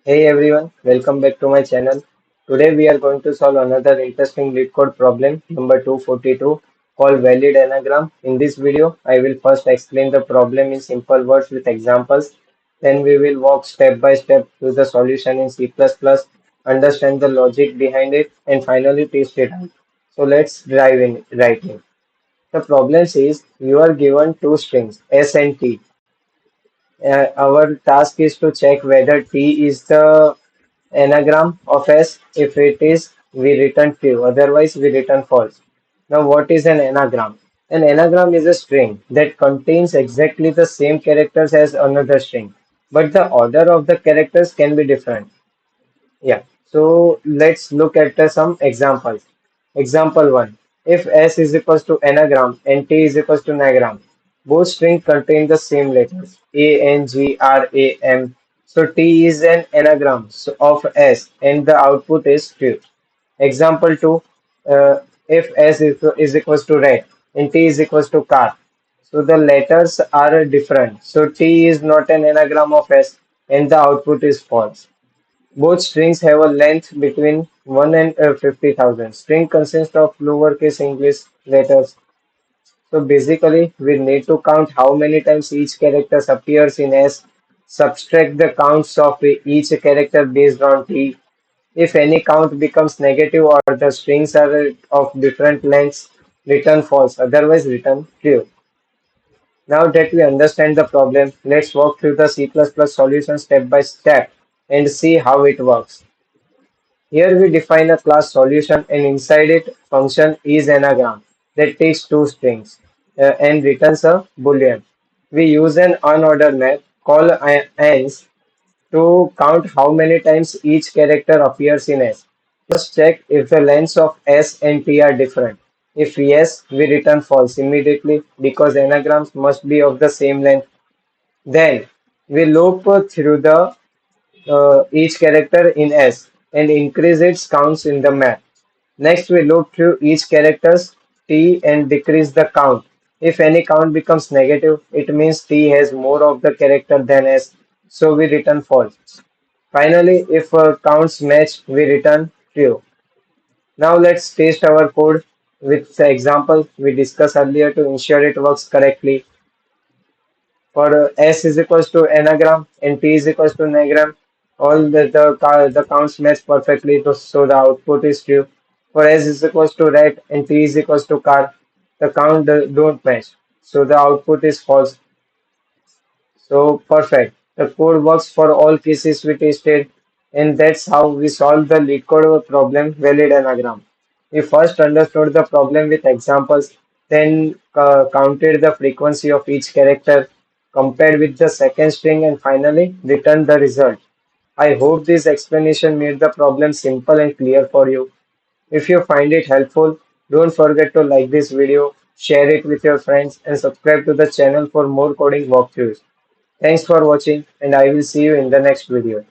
Hey everyone, welcome back to my channel. Today we are going to solve another interesting LeetCode problem number 242 called valid anagram. In this video, I will first explain the problem in simple words with examples. Then we will walk step by step through the solution in C++, understand the logic behind it, and finally test it out. So let's dive in right in. The problem says you are given two strings S and T. Our task is to check whether T is the anagram of S. If it is, we return true. Otherwise, we return false. Now, what is an anagram? An anagram is a string that contains exactly the same characters as another string, but the order of the characters can be different. Yeah, so let's look at some examples. Example 1. If S is equals to anagram and T is equals to nagram, both strings contain the same letters A, N, G, R, A, M. So T is an anagram of S and the output is true. Example 2. If is equals to red and T is equals to car, so the letters are different. So T is not an anagram of S and the output is false. Both strings have a length between 1 and 50,000. String consists of lowercase English letters. So basically, we need to count how many times each character appears in S, subtract the counts of each character based on T. If any count becomes negative or the strings are of different lengths, return false, otherwise return true. Now that we understand the problem, let's walk through the C++ solution step by step and see how it works. Here we define a class solution and inside it function is anagram that takes two strings and returns a boolean. We use an unordered map called ans to count how many times each character appears in S. First check if the lengths of S and T are different. If yes, we return false immediately because anagrams must be of the same length. Then we loop through the each character in S and increase its counts in the map. Next, we loop through each character's T and decrease the count. If any count becomes negative, it means T has more of the character than S, so we return false. Finally, if counts match, we return true. Now let's test our code with the example we discussed earlier to ensure it works correctly. For S is equals to anagram and T is equals to nagram, all the counts match perfectly, so the output is true. For S is equals to rat and T is equals to car, the count don't match, so the output is false. So perfect. The code works for all cases we tested, and that's how we solve the LeetCode problem valid anagram. We first understood the problem with examples, then counted the frequency of each character, compared with the second string, and finally returned the result. I hope this explanation made the problem simple and clear for you. If you find it helpful, don't forget to like this video, share it with your friends, and subscribe to the channel for more coding walkthroughs. Thanks for watching, and I will see you in the next video.